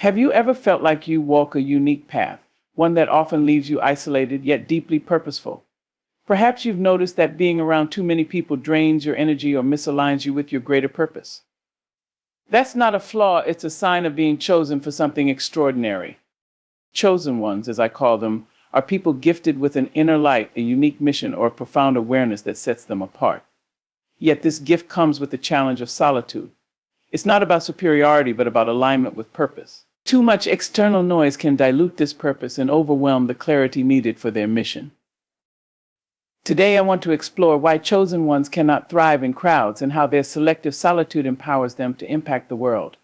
Have you ever felt like you walk a unique path, one that often leaves you isolated yet deeply purposeful? Perhaps you've noticed that being around too many people drains your energy or misaligns you with your greater purpose. That's not a flaw, it's a sign of being chosen for something extraordinary. Chosen ones, as I call them, are people gifted with an inner light, a unique mission, or a profound awareness that sets them apart. Yet this gift comes with the challenge of solitude. It's not about superiority, but about alignment with purpose. Too much external noise can dilute this purpose and overwhelm the clarity needed for their mission. Today, I want to explore why chosen ones cannot thrive in crowds and how their selective solitude empowers them to impact the world.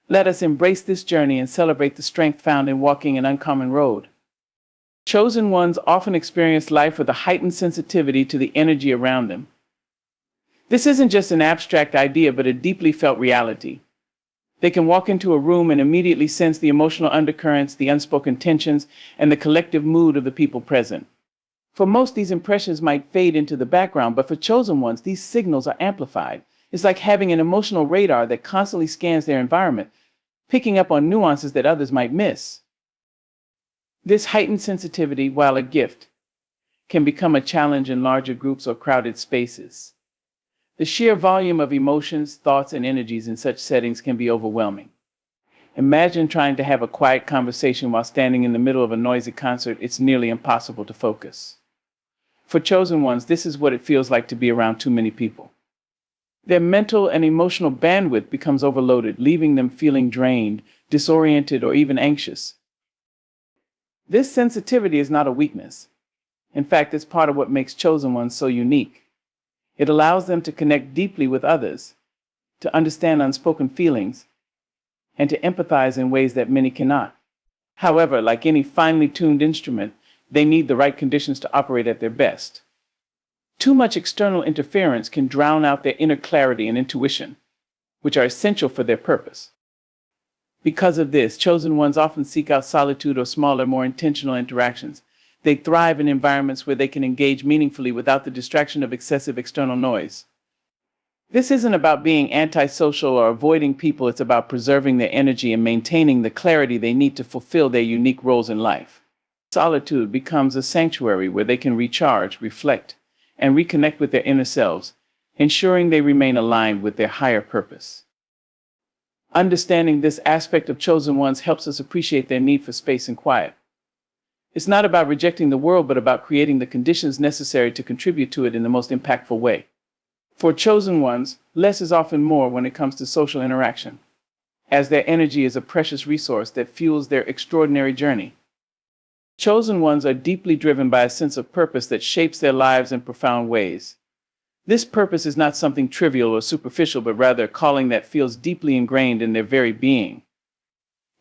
Let us embrace this journey and celebrate the strength found in walking an uncommon road. Chosen ones often experience life with a heightened sensitivity to the energy around them. This isn't just an abstract idea, but a deeply felt reality. They can walk into a room and immediately sense the emotional undercurrents, the unspoken tensions, and the collective mood of the people present. For most, these impressions might fade into the background, but for chosen ones, these signals are amplified. It's like having an emotional radar that constantly scans their environment, picking up on nuances that others might miss. This heightened sensitivity, while a gift, can become a challenge in larger groups or crowded spaces. The sheer volume of emotions, thoughts, and energies in such settings can be overwhelming. Imagine trying to have a quiet conversation while standing in the middle of a noisy concert. It's nearly impossible to focus. For chosen ones, this is what it feels like to be around too many people. Their mental and emotional bandwidth becomes overloaded, leaving them feeling drained, disoriented, or even anxious. This sensitivity is not a weakness. In fact, it's part of what makes chosen ones so unique. It allows them to connect deeply with others, to understand unspoken feelings, and to empathize in ways that many cannot. However, like any finely tuned instrument, they need the right conditions to operate at their best. Too much external interference can drown out their inner clarity and intuition, which are essential for their purpose. Because of this, chosen ones often seek out solitude or smaller, more intentional interactions. They thrive in environments where they can engage meaningfully without the distraction of excessive external noise. This isn't about being antisocial or avoiding people, it's about preserving their energy and maintaining the clarity they need to fulfill their unique roles in life. Solitude becomes a sanctuary where they can recharge, reflect, and reconnect with their inner selves, ensuring they remain aligned with their higher purpose. Understanding this aspect of chosen ones helps us appreciate their need for space and quiet. It's not about rejecting the world, but about creating the conditions necessary to contribute to it in the most impactful way. For chosen ones, less is often more when it comes to social interaction, as their energy is a precious resource that fuels their extraordinary journey. Chosen ones are deeply driven by a sense of purpose that shapes their lives in profound ways. This purpose is not something trivial or superficial, but rather a calling that feels deeply ingrained in their very being.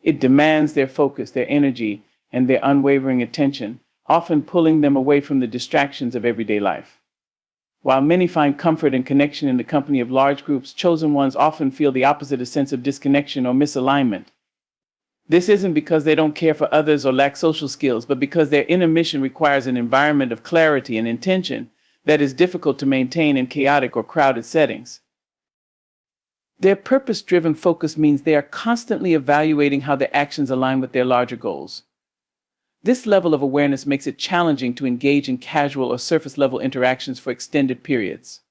It demands their focus, their energy, and their unwavering attention, often pulling them away from the distractions of everyday life. While many find comfort and connection in the company of large groups, chosen ones often feel the opposite, a sense of disconnection or misalignment. This isn't because they don't care for others or lack social skills, but because their inner mission requires an environment of clarity and intention that is difficult to maintain in chaotic or crowded settings. Their purpose-driven focus means they are constantly evaluating how their actions align with their larger goals. This level of awareness makes it challenging to engage in casual or surface-level interactions for extended periods.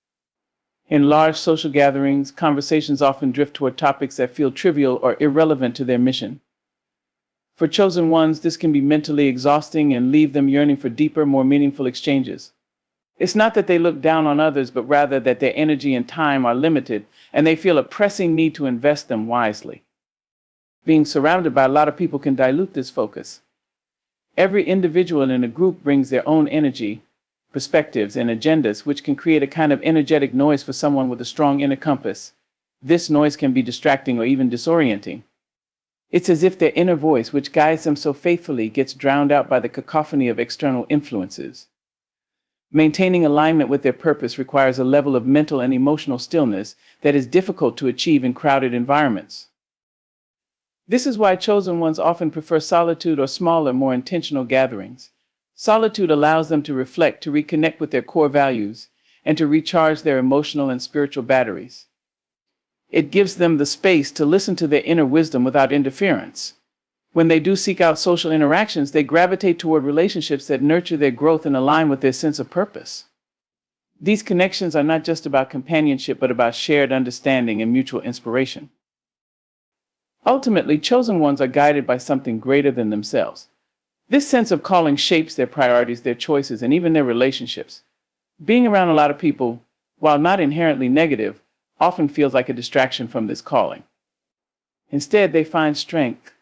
In large social gatherings, conversations often drift toward topics that feel trivial or irrelevant to their mission. For chosen ones, this can be mentally exhausting and leave them yearning for deeper, more meaningful exchanges. It's not that they look down on others, but rather that their energy and time are limited, and they feel a pressing need to invest them wisely. Being surrounded by a lot of people can dilute this focus. Every individual in a group brings their own energy, perspectives, and agendas, which can create a kind of energetic noise for someone with a strong inner compass. This noise can be distracting or even disorienting. It's as if their inner voice, which guides them so faithfully, gets drowned out by the cacophony of external influences. Maintaining alignment with their purpose requires a level of mental and emotional stillness that is difficult to achieve in crowded environments. This is why chosen ones often prefer solitude or smaller, more intentional gatherings. Solitude allows them to reflect, to reconnect with their core values, and to recharge their emotional and spiritual batteries. It gives them the space to listen to their inner wisdom without interference. When they do seek out social interactions, they gravitate toward relationships that nurture their growth and align with their sense of purpose. These connections are not just about companionship, but about shared understanding and mutual inspiration. Ultimately, chosen ones are guided by something greater than themselves. This sense of calling shapes their priorities, their choices, and even their relationships. Being around a lot of people, while not inherently negative, often feels like a distraction from this calling. Instead, they find strength,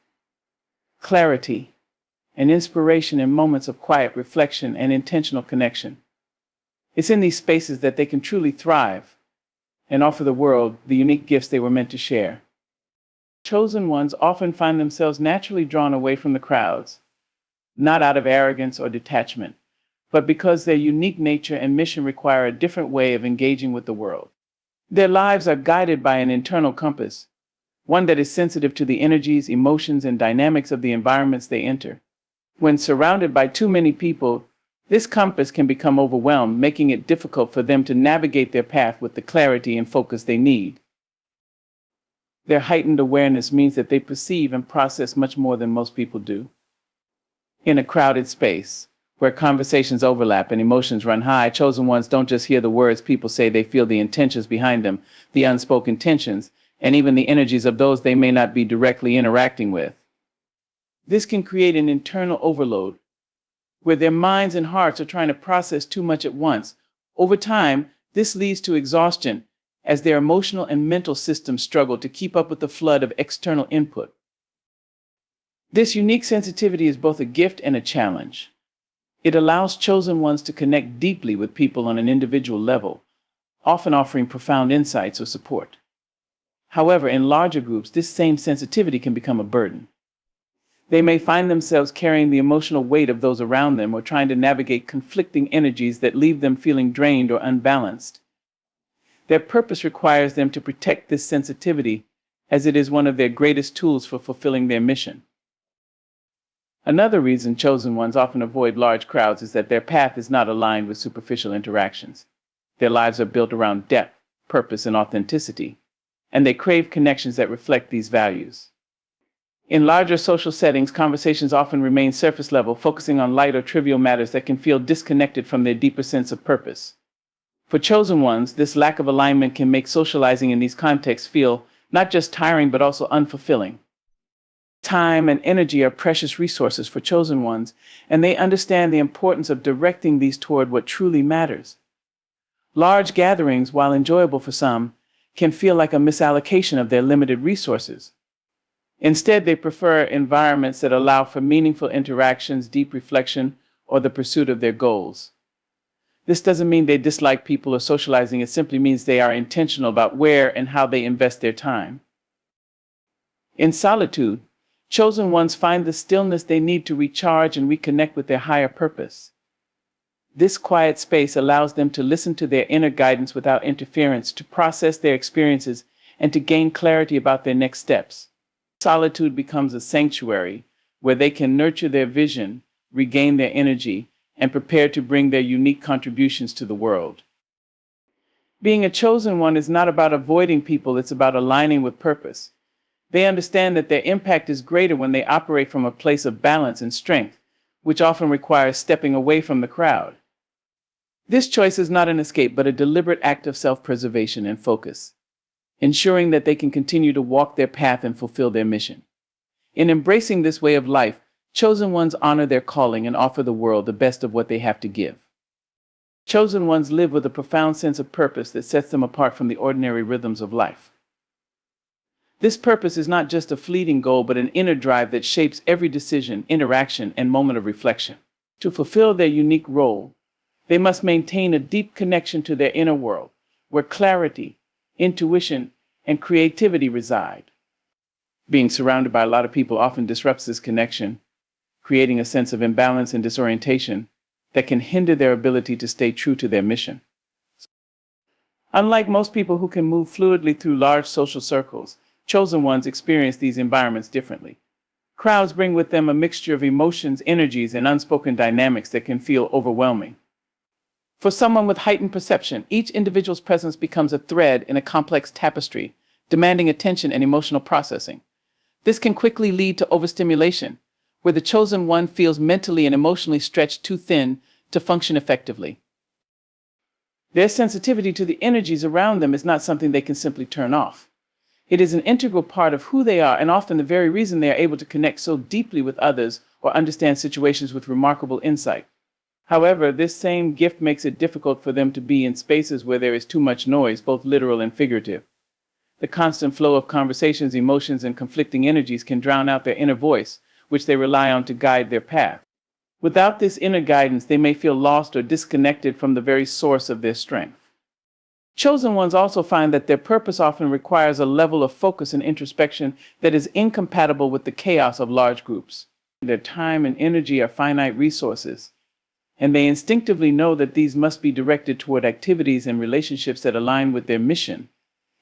clarity, and inspiration in moments of quiet reflection and intentional connection. It's in these spaces that they can truly thrive and offer the world the unique gifts they were meant to share. Chosen ones often find themselves naturally drawn away from the crowds, not out of arrogance or detachment, but because their unique nature and mission require a different way of engaging with the world. Their lives are guided by an internal compass, one that is sensitive to the energies, emotions, and dynamics of the environments they enter. When surrounded by too many people, this compass can become overwhelmed, making it difficult for them to navigate their path with the clarity and focus they need. Their heightened awareness means that they perceive and process much more than most people do. In a crowded space, where conversations overlap and emotions run high, chosen ones don't just hear the words people say, they feel the intentions behind them, the unspoken tensions, and even the energies of those they may not be directly interacting with. This can create an internal overload, where their minds and hearts are trying to process too much at once. Over time, this leads to exhaustion, as their emotional and mental systems struggle to keep up with the flood of external input. This unique sensitivity is both a gift and a challenge. It allows chosen ones to connect deeply with people on an individual level, often offering profound insights or support. However, in larger groups, this same sensitivity can become a burden. They may find themselves carrying the emotional weight of those around them or trying to navigate conflicting energies that leave them feeling drained or unbalanced. Their purpose requires them to protect this sensitivity, as it is one of their greatest tools for fulfilling their mission. Another reason chosen ones often avoid large crowds is that their path is not aligned with superficial interactions. Their lives are built around depth, purpose, and authenticity, and they crave connections that reflect these values. In larger social settings, conversations often remain surface level, focusing on light or trivial matters that can feel disconnected from their deeper sense of purpose. For chosen ones, this lack of alignment can make socializing in these contexts feel not just tiring but also unfulfilling. Time and energy are precious resources for chosen ones, and they understand the importance of directing these toward what truly matters. Large gatherings, while enjoyable for some, can feel like a misallocation of their limited resources. Instead, they prefer environments that allow for meaningful interactions, deep reflection, or the pursuit of their goals. This doesn't mean they dislike people or socializing, it simply means they are intentional about where and how they invest their time. In solitude, chosen ones find the stillness they need to recharge and reconnect with their higher purpose. This quiet space allows them to listen to their inner guidance without interference, to process their experiences, and to gain clarity about their next steps. Solitude becomes a sanctuary where they can nurture their vision, regain their energy, and prepare to bring their unique contributions to the world. Being a chosen one is not about avoiding people, it's about aligning with purpose. They understand that their impact is greater when they operate from a place of balance and strength, which often requires stepping away from the crowd. This choice is not an escape, but a deliberate act of self-preservation and focus, ensuring that they can continue to walk their path and fulfill their mission. In embracing this way of life, chosen ones honor their calling and offer the world the best of what they have to give. Chosen ones live with a profound sense of purpose that sets them apart from the ordinary rhythms of life. This purpose is not just a fleeting goal, but an inner drive that shapes every decision, interaction, and moment of reflection. To fulfill their unique role, they must maintain a deep connection to their inner world, where clarity, intuition, and creativity reside. Being surrounded by a lot of people often disrupts this connection, creating a sense of imbalance and disorientation that can hinder their ability to stay true to their mission. Unlike most people who can move fluidly through large social circles, chosen ones experience these environments differently. Crowds bring with them a mixture of emotions, energies, and unspoken dynamics that can feel overwhelming. For someone with heightened perception, each individual's presence becomes a thread in a complex tapestry demanding attention and emotional processing. This can quickly lead to overstimulation, where the chosen one feels mentally and emotionally stretched too thin to function effectively. Their sensitivity to the energies around them is not something they can simply turn off. It is an integral part of who they are, and often the very reason they are able to connect so deeply with others or understand situations with remarkable insight. However, this same gift makes it difficult for them to be in spaces where there is too much noise, both literal and figurative. The constant flow of conversations, emotions, and conflicting energies can drown out their inner voice, which they rely on to guide their path. Without this inner guidance, they may feel lost or disconnected from the very source of their strength. Chosen ones also find that their purpose often requires a level of focus and introspection that is incompatible with the chaos of large groups. Their time and energy are finite resources, and they instinctively know that these must be directed toward activities and relationships that align with their mission.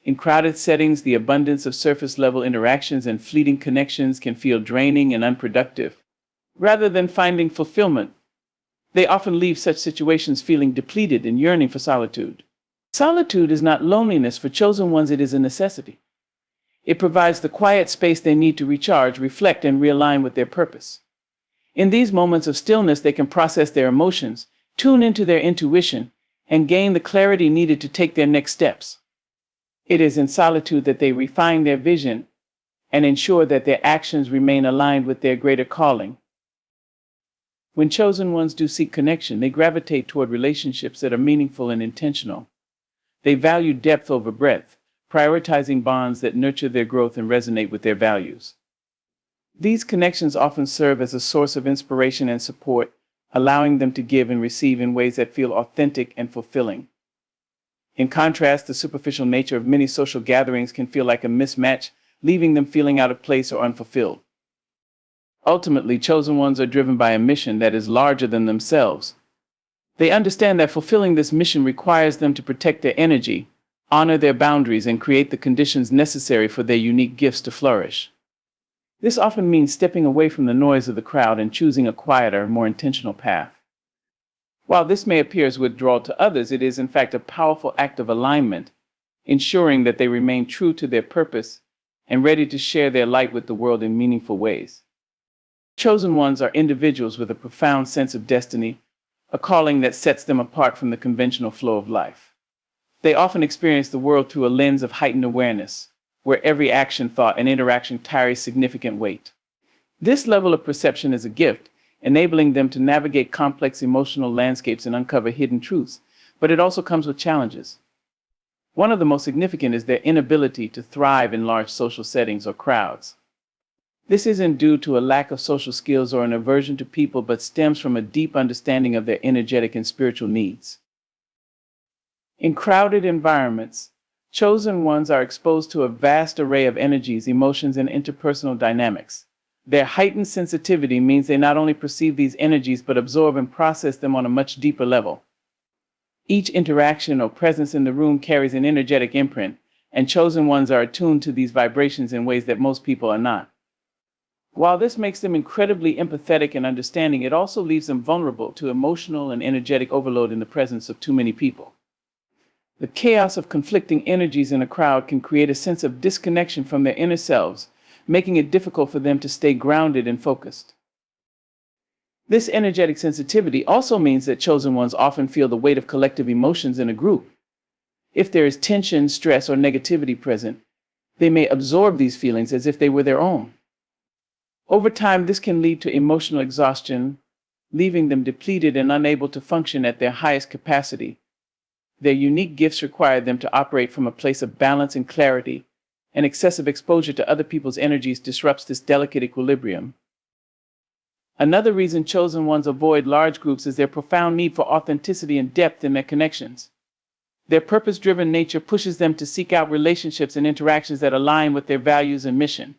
In crowded settings, the abundance of surface-level interactions and fleeting connections can feel draining and unproductive. Rather than finding fulfillment, they often leave such situations feeling depleted and yearning for solitude. Solitude is not loneliness for chosen ones, it is a necessity. It provides the quiet space they need to recharge, reflect, and realign with their purpose. In these moments of stillness, they can process their emotions, tune into their intuition, and gain the clarity needed to take their next steps. It is in solitude that they refine their vision and ensure that their actions remain aligned with their greater calling. When chosen ones do seek connection, they gravitate toward relationships that are meaningful and intentional. They value depth over breadth, prioritizing bonds that nurture their growth and resonate with their values. These connections often serve as a source of inspiration and support, allowing them to give and receive in ways that feel authentic and fulfilling. In contrast, the superficial nature of many social gatherings can feel like a mismatch, leaving them feeling out of place or unfulfilled. Ultimately, chosen ones are driven by a mission that is larger than themselves. They understand that fulfilling this mission requires them to protect their energy, honor their boundaries, and create the conditions necessary for their unique gifts to flourish. This often means stepping away from the noise of the crowd and choosing a quieter, more intentional path. While this may appear as withdrawal to others, it is in fact a powerful act of alignment, ensuring that they remain true to their purpose and ready to share their light with the world in meaningful ways. Chosen ones are individuals with a profound sense of destiny, a calling that sets them apart from the conventional flow of life. They often experience the world through a lens of heightened awareness, where every action, thought, and interaction carries significant weight. This level of perception is a gift, enabling them to navigate complex emotional landscapes and uncover hidden truths, but it also comes with challenges. One of the most significant is their inability to thrive in large social settings or crowds. This isn't due to a lack of social skills or an aversion to people, but stems from a deep understanding of their energetic and spiritual needs. In crowded environments, chosen ones are exposed to a vast array of energies, emotions, and interpersonal dynamics. Their heightened sensitivity means they not only perceive these energies but absorb and process them on a much deeper level. Each interaction or presence in the room carries an energetic imprint, and chosen ones are attuned to these vibrations in ways that most people are not. While this makes them incredibly empathetic and understanding, it also leaves them vulnerable to emotional and energetic overload in the presence of too many people. The chaos of conflicting energies in a crowd can create a sense of disconnection from their inner selves, making it difficult for them to stay grounded and focused. This energetic sensitivity also means that chosen ones often feel the weight of collective emotions in a group. If there is tension, stress, or negativity present, they may absorb these feelings as if they were their own. Over time, this can lead to emotional exhaustion, leaving them depleted and unable to function at their highest capacity. Their unique gifts require them to operate from a place of balance and clarity, and excessive exposure to other people's energies disrupts this delicate equilibrium. Another reason chosen ones avoid large groups is their profound need for authenticity and depth in their connections. Their purpose-driven nature pushes them to seek out relationships and interactions that align with their values and mission.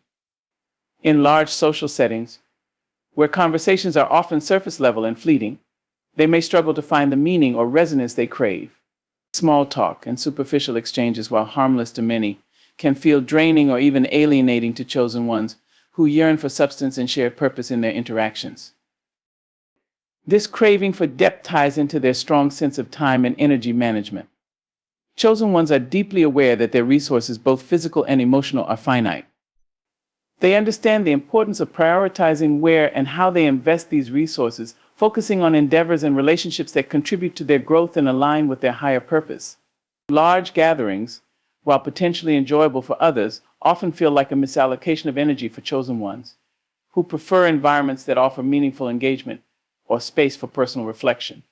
In large social settings, where conversations are often surface level and fleeting, they may struggle to find the meaning or resonance they crave. Small talk and superficial exchanges, while harmless to many, can feel draining or even alienating to chosen ones who yearn for substance and shared purpose in their interactions. This craving for depth ties into their strong sense of time and energy management. Chosen ones are deeply aware that their resources, both physical and emotional, are finite. They understand the importance of prioritizing where and how they invest these resources, focusing on endeavors and relationships that contribute to their growth and align with their higher purpose. Large gatherings, while potentially enjoyable for others, often feel like a misallocation of energy for chosen ones, who prefer environments that offer meaningful engagement or space for personal reflection.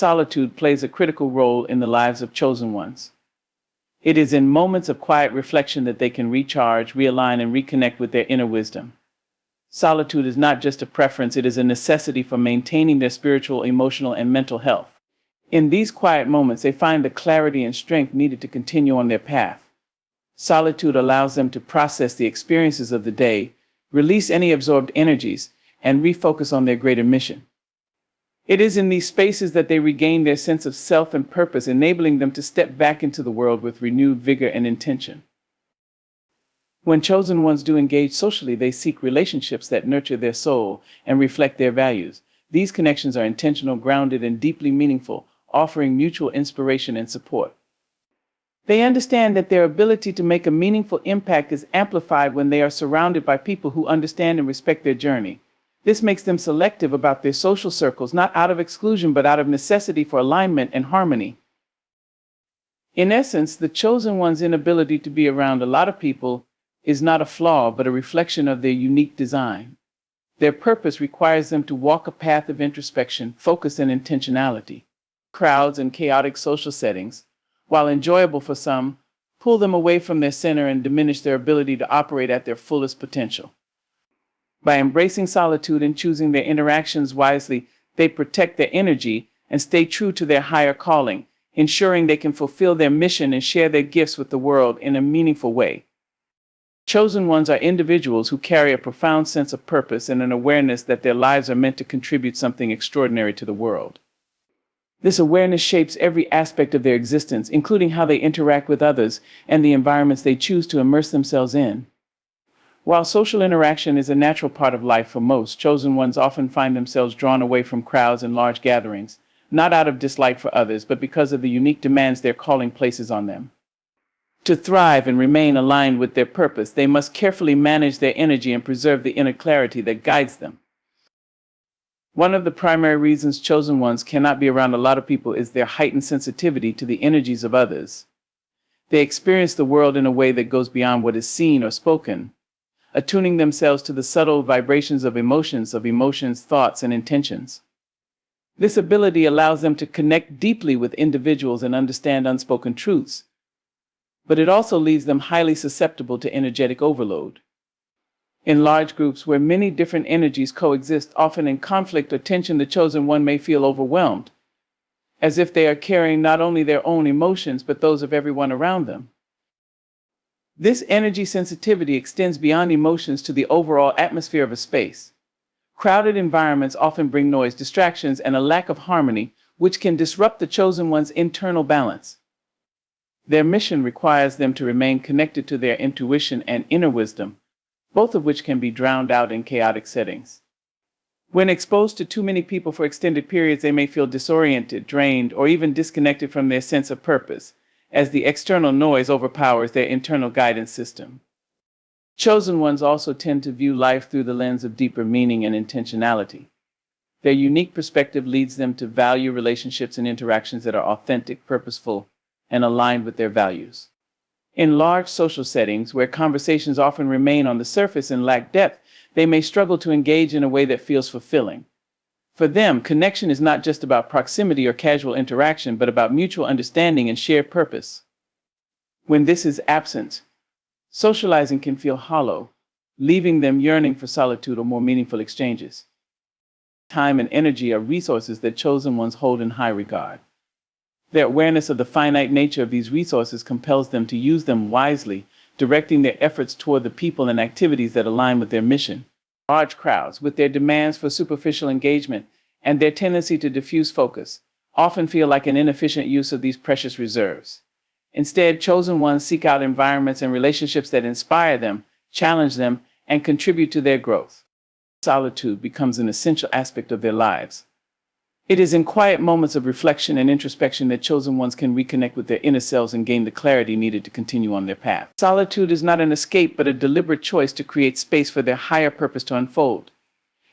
Solitude plays a critical role in the lives of chosen ones. It is in moments of quiet reflection that they can recharge, realign, and reconnect with their inner wisdom. Solitude is not just a preference, it is a necessity for maintaining their spiritual, emotional, and mental health. In these quiet moments, they find the clarity and strength needed to continue on their path. Solitude allows them to process the experiences of the day, release any absorbed energies, and refocus on their greater mission. It is in these spaces that they regain their sense of self and purpose, enabling them to step back into the world with renewed vigor and intention. When chosen ones do engage socially, they seek relationships that nurture their soul and reflect their values. These connections are intentional, grounded, and deeply meaningful, offering mutual inspiration and support. They understand that their ability to make a meaningful impact is amplified when they are surrounded by people who understand and respect their journey. This makes them selective about their social circles, not out of exclusion, but out of necessity for alignment and harmony. In essence, the chosen one's inability to be around a lot of people is not a flaw, but a reflection of their unique design. Their purpose requires them to walk a path of introspection, focus, and intentionality. Crowds and chaotic social settings, while enjoyable for some, pull them away from their center and diminish their ability to operate at their fullest potential. By embracing solitude and choosing their interactions wisely, they protect their energy and stay true to their higher calling, ensuring they can fulfill their mission and share their gifts with the world in a meaningful way. Chosen ones are individuals who carry a profound sense of purpose and an awareness that their lives are meant to contribute something extraordinary to the world. This awareness shapes every aspect of their existence, including how they interact with others and the environments they choose to immerse themselves in. While social interaction is a natural part of life for most, chosen ones often find themselves drawn away from crowds and large gatherings, not out of dislike for others, but because of the unique demands their calling places on them. To thrive and remain aligned with their purpose, they must carefully manage their energy and preserve the inner clarity that guides them. One of the primary reasons chosen ones cannot be around a lot of people is their heightened sensitivity to the energies of others. They experience the world in a way that goes beyond what is seen or spoken, attuning themselves to the subtle vibrations of emotions, thoughts, and intentions. This ability allows them to connect deeply with individuals and understand unspoken truths, but it also leaves them highly susceptible to energetic overload. In large groups where many different energies coexist, often in conflict or tension, the chosen one may feel overwhelmed, as if they are carrying not only their own emotions, but those of everyone around them. This energy sensitivity extends beyond emotions to the overall atmosphere of a space. Crowded environments often bring noise, distractions, and a lack of harmony, which can disrupt the chosen one's internal balance. Their mission requires them to remain connected to their intuition and inner wisdom, both of which can be drowned out in chaotic settings. When exposed to too many people for extended periods, they may feel disoriented, drained, or even disconnected from their sense of purpose, as the external noise overpowers their internal guidance system. Chosen ones also tend to view life through the lens of deeper meaning and intentionality. Their unique perspective leads them to value relationships and interactions that are authentic, purposeful, and aligned with their values. In large social settings, where conversations often remain on the surface and lack depth, they may struggle to engage in a way that feels fulfilling. For them, connection is not just about proximity or casual interaction, but about mutual understanding and shared purpose. When this is absent, socializing can feel hollow, leaving them yearning for solitude or more meaningful exchanges. Time and energy are resources that chosen ones hold in high regard. Their awareness of the finite nature of these resources compels them to use them wisely, directing their efforts toward the people and activities that align with their mission. Large crowds, with their demands for superficial engagement and their tendency to diffuse focus, often feel like an inefficient use of these precious reserves. Instead, chosen ones seek out environments and relationships that inspire them, challenge them, and contribute to their growth. Solitude becomes an essential aspect of their lives. It is in quiet moments of reflection and introspection that chosen ones can reconnect with their inner selves and gain the clarity needed to continue on their path. Solitude is not an escape, but a deliberate choice to create space for their higher purpose to unfold.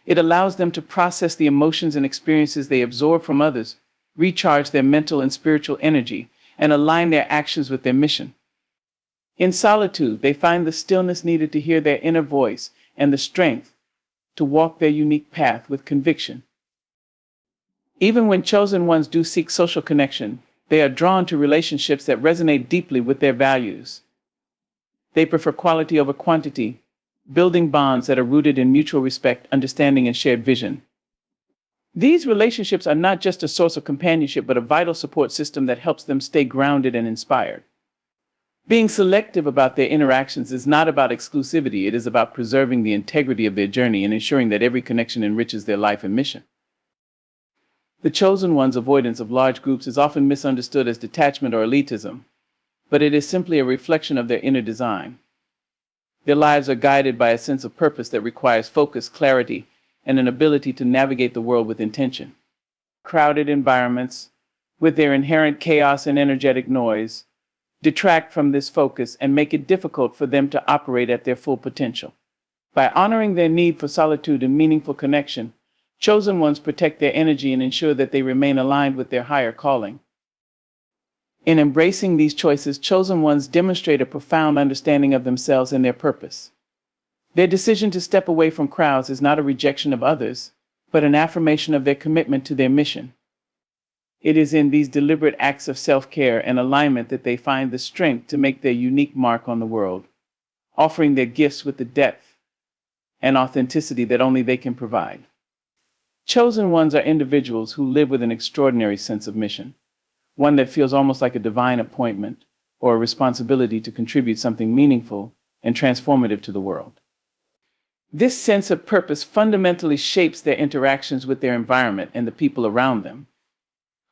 It allows them to process the emotions and experiences they absorb from others, recharge their mental and spiritual energy, and align their actions with their mission. In solitude, they find the stillness needed to hear their inner voice and the strength to walk their unique path with conviction. Even when chosen ones do seek social connection, they are drawn to relationships that resonate deeply with their values. They prefer quality over quantity, building bonds that are rooted in mutual respect, understanding, and shared vision. These relationships are not just a source of companionship, but a vital support system that helps them stay grounded and inspired. Being selective about their interactions is not about exclusivity, it is about preserving the integrity of their journey and ensuring that every connection enriches their life and mission. The chosen one's avoidance of large groups is often misunderstood as detachment or elitism, but it is simply a reflection of their inner design. Their lives are guided by a sense of purpose that requires focus, clarity, and an ability to navigate the world with intention. Crowded environments, with their inherent chaos and energetic noise, detract from this focus and make it difficult for them to operate at their full potential. By honoring their need for solitude and meaningful connection, chosen ones protect their energy and ensure that they remain aligned with their higher calling. In embracing these choices, chosen ones demonstrate a profound understanding of themselves and their purpose. Their decision to step away from crowds is not a rejection of others, but an affirmation of their commitment to their mission. It is in these deliberate acts of self-care and alignment that they find the strength to make their unique mark on the world, offering their gifts with the depth and authenticity that only they can provide. Chosen ones are individuals who live with an extraordinary sense of mission, one that feels almost like a divine appointment or a responsibility to contribute something meaningful and transformative to the world. This sense of purpose fundamentally shapes their interactions with their environment and the people around them.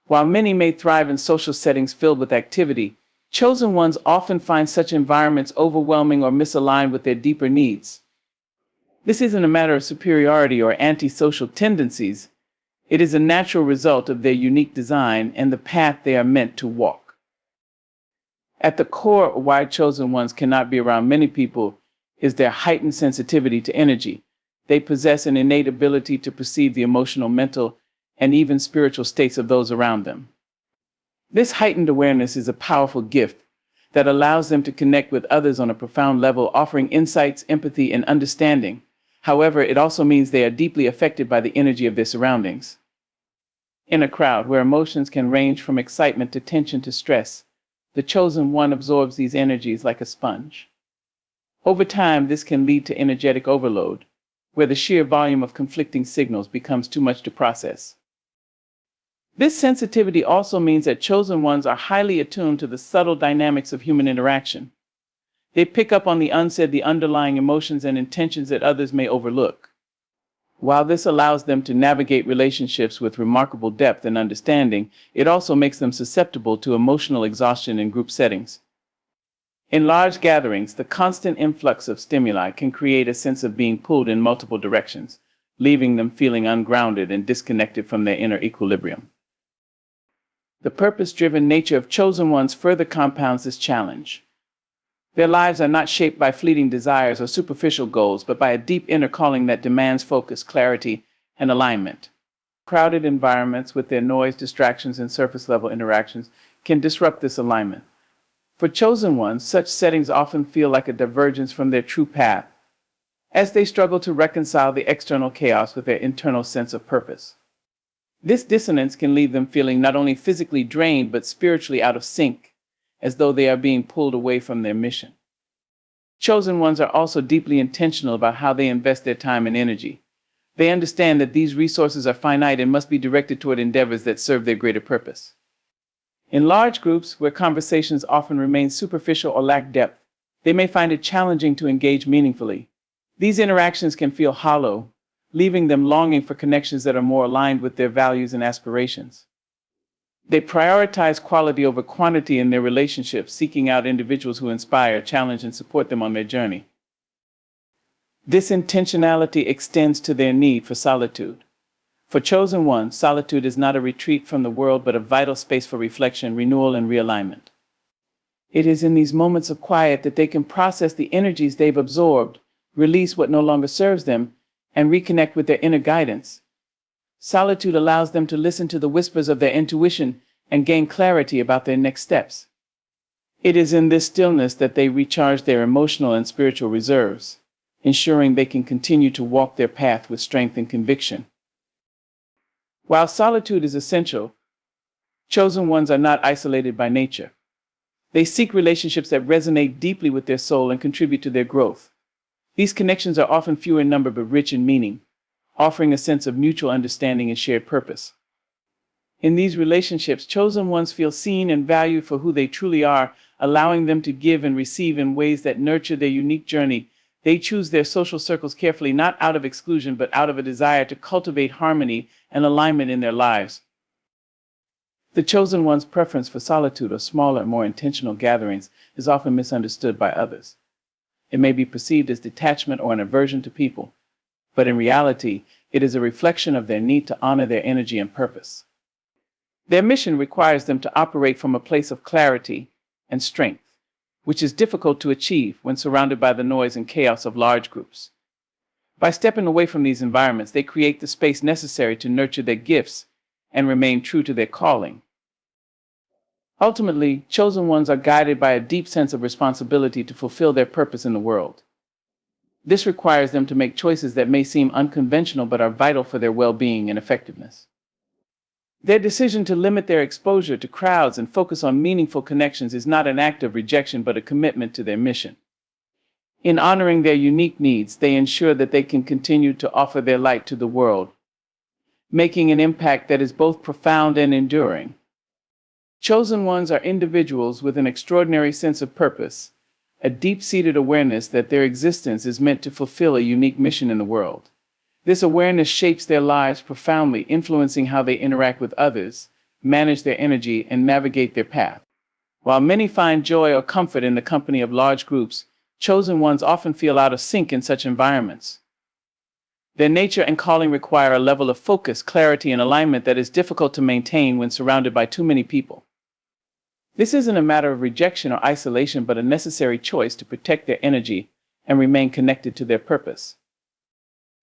While many may thrive in social settings filled with activity, chosen ones often find such environments overwhelming or misaligned with their deeper needs. This isn't a matter of superiority or antisocial tendencies. It is a natural result of their unique design and the path they are meant to walk. At the core of why chosen ones cannot be around many people is their heightened sensitivity to energy. They possess an innate ability to perceive the emotional, mental, and even spiritual states of those around them. This heightened awareness is a powerful gift that allows them to connect with others on a profound level, offering insights, empathy, and understanding. However, it also means they are deeply affected by the energy of their surroundings. In a crowd where emotions can range from excitement to tension to stress, the chosen one absorbs these energies like a sponge. Over time, this can lead to energetic overload, where the sheer volume of conflicting signals becomes too much to process. This sensitivity also means that chosen ones are highly attuned to the subtle dynamics of human interaction. They pick up on the unsaid, the underlying emotions and intentions that others may overlook. While this allows them to navigate relationships with remarkable depth and understanding, it also makes them susceptible to emotional exhaustion in group settings. In large gatherings, the constant influx of stimuli can create a sense of being pulled in multiple directions, leaving them feeling ungrounded and disconnected from their inner equilibrium. The purpose-driven nature of chosen ones further compounds this challenge. Their lives are not shaped by fleeting desires or superficial goals, but by a deep inner calling that demands focus, clarity, and alignment. Crowded environments with their noise, distractions, and surface-level interactions can disrupt this alignment. For chosen ones, such settings often feel like a divergence from their true path, as they struggle to reconcile the external chaos with their internal sense of purpose. This dissonance can leave them feeling not only physically drained, but spiritually out of sync, as though they are being pulled away from their mission. Chosen ones are also deeply intentional about how they invest their time and energy. They understand that these resources are finite and must be directed toward endeavors that serve their greater purpose. In large groups, where conversations often remain superficial or lack depth, they may find it challenging to engage meaningfully. These interactions can feel hollow, leaving them longing for connections that are more aligned with their values and aspirations. They prioritize quality over quantity in their relationships, seeking out individuals who inspire, challenge, and support them on their journey. This intentionality extends to their need for solitude. For chosen ones, solitude is not a retreat from the world, but a vital space for reflection, renewal, and realignment. It is in these moments of quiet that they can process the energies they've absorbed, release what no longer serves them, and reconnect with their inner guidance. Solitude allows them to listen to the whispers of their intuition and gain clarity about their next steps. It is in this stillness that they recharge their emotional and spiritual reserves, ensuring they can continue to walk their path with strength and conviction. While solitude is essential, chosen ones are not isolated by nature. They seek relationships that resonate deeply with their soul and contribute to their growth. These connections are often few in number but rich in meaning, offering a sense of mutual understanding and shared purpose. In these relationships, chosen ones feel seen and valued for who they truly are, allowing them to give and receive in ways that nurture their unique journey. They choose their social circles carefully, not out of exclusion, but out of a desire to cultivate harmony and alignment in their lives. The chosen one's preference for solitude or smaller, more intentional gatherings is often misunderstood by others. It may be perceived as detachment or an aversion to people, but in reality, it is a reflection of their need to honor their energy and purpose. Their mission requires them to operate from a place of clarity and strength, which is difficult to achieve when surrounded by the noise and chaos of large groups. By stepping away from these environments, they create the space necessary to nurture their gifts and remain true to their calling. Ultimately, chosen ones are guided by a deep sense of responsibility to fulfill their purpose in the world. This requires them to make choices that may seem unconventional but are vital for their well-being and effectiveness. Their decision to limit their exposure to crowds and focus on meaningful connections is not an act of rejection but a commitment to their mission. In honoring their unique needs, they ensure that they can continue to offer their light to the world, making an impact that is both profound and enduring. Chosen ones are individuals with an extraordinary sense of purpose, a deep-seated awareness that their existence is meant to fulfill a unique mission in the world. This awareness shapes their lives profoundly, influencing how they interact with others, manage their energy, and navigate their path. While many find joy or comfort in the company of large groups, chosen ones often feel out of sync in such environments. Their nature and calling require a level of focus, clarity, and alignment that is difficult to maintain when surrounded by too many people. This isn't a matter of rejection or isolation, but a necessary choice to protect their energy and remain connected to their purpose.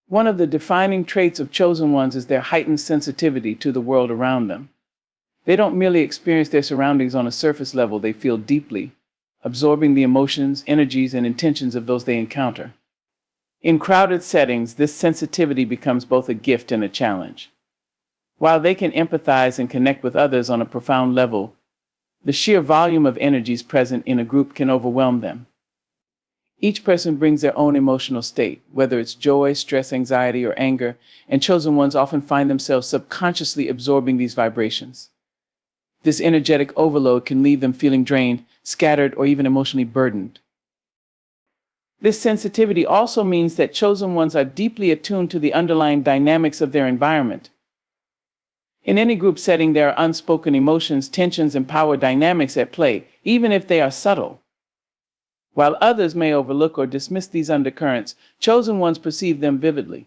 One of the defining traits of chosen ones is their heightened sensitivity to the world around them. They don't merely experience their surroundings on a surface level, they feel deeply, absorbing the emotions, energies, and intentions of those they encounter. In crowded settings, this sensitivity becomes both a gift and a challenge. While they can empathize and connect with others on a profound level, the sheer volume of energies present in a group can overwhelm them. Each person brings their own emotional state, whether it's joy, stress, anxiety, or anger, and chosen ones often find themselves subconsciously absorbing these vibrations. This energetic overload can leave them feeling drained, scattered, or even emotionally burdened. This sensitivity also means that chosen ones are deeply attuned to the underlying dynamics of their environment. In any group setting, there are unspoken emotions, tensions, and power dynamics at play, even if they are subtle. While others may overlook or dismiss these undercurrents, chosen ones perceive them vividly.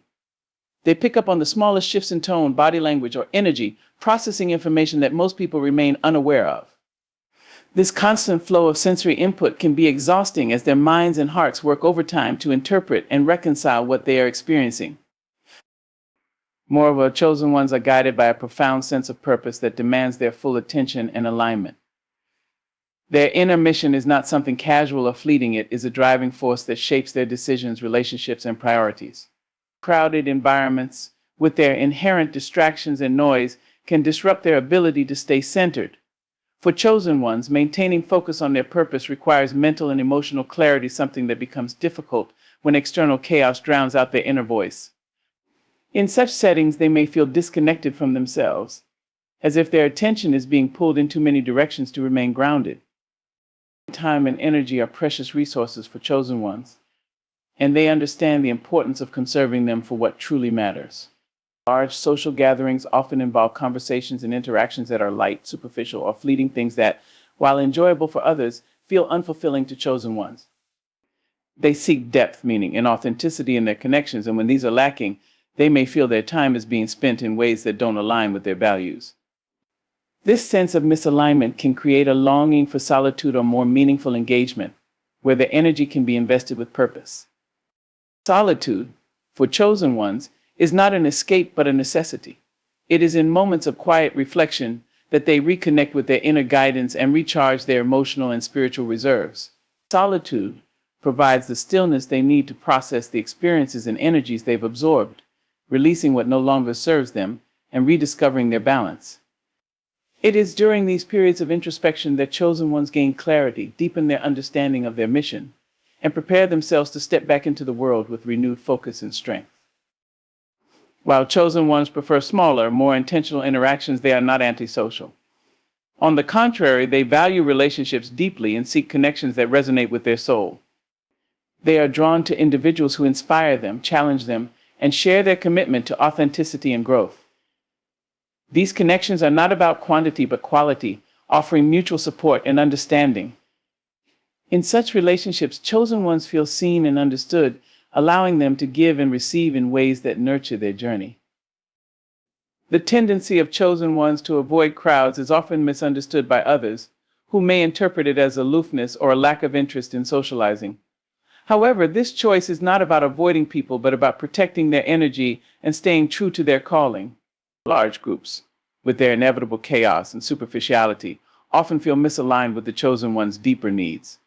They pick up on the smallest shifts in tone, body language, or energy, processing information that most people remain unaware of. This constant flow of sensory input can be exhausting as their minds and hearts work overtime to interpret and reconcile what they are experiencing. Moreover, chosen ones are guided by a profound sense of purpose that demands their full attention and alignment. Their inner mission is not something casual or fleeting, it is a driving force that shapes their decisions, relationships, and priorities. Crowded environments, with their inherent distractions and noise, can disrupt their ability to stay centered. For chosen ones, maintaining focus on their purpose requires mental and emotional clarity, something that becomes difficult when external chaos drowns out their inner voice. In such settings, they may feel disconnected from themselves, as if their attention is being pulled in too many directions to remain grounded. Time and energy are precious resources for chosen ones, and they understand the importance of conserving them for what truly matters. Large social gatherings often involve conversations and interactions that are light, superficial, or fleeting, things that, while enjoyable for others, feel unfulfilling to chosen ones. They seek depth, meaning, and authenticity in their connections, and when these are lacking, they may feel their time is being spent in ways that don't align with their values. This sense of misalignment can create a longing for solitude or more meaningful engagement, where their energy can be invested with purpose. Solitude, for chosen ones, is not an escape but a necessity. It is in moments of quiet reflection that they reconnect with their inner guidance and recharge their emotional and spiritual reserves. Solitude provides the stillness they need to process the experiences and energies they've absorbed, releasing what no longer serves them and rediscovering their balance. It is during these periods of introspection that chosen ones gain clarity, deepen their understanding of their mission, and prepare themselves to step back into the world with renewed focus and strength. While chosen ones prefer smaller, more intentional interactions, they are not antisocial. On the contrary, they value relationships deeply and seek connections that resonate with their soul. They are drawn to individuals who inspire them, challenge them, and share their commitment to authenticity and growth. These connections are not about quantity but quality, offering mutual support and understanding. In such relationships, chosen ones feel seen and understood, allowing them to give and receive in ways that nurture their journey. The tendency of chosen ones to avoid crowds is often misunderstood by others, who may interpret it as aloofness or a lack of interest in socializing. However, this choice is not about avoiding people, but about protecting their energy and staying true to their calling. Large groups, with their inevitable chaos and superficiality, often feel misaligned with the chosen one's deeper needs.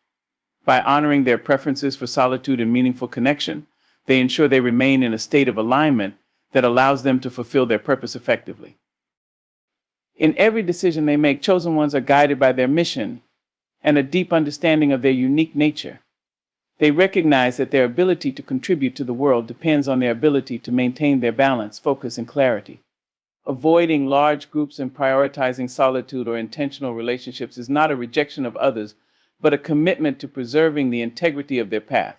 By honoring their preferences for solitude and meaningful connection, they ensure they remain in a state of alignment that allows them to fulfill their purpose effectively. In every decision they make, chosen ones are guided by their mission and a deep understanding of their unique nature. They recognize that their ability to contribute to the world depends on their ability to maintain their balance, focus, and clarity. Avoiding large groups and prioritizing solitude or intentional relationships is not a rejection of others, but a commitment to preserving the integrity of their path.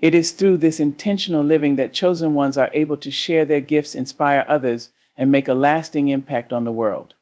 It is through this intentional living that chosen ones are able to share their gifts, inspire others, and make a lasting impact on the world.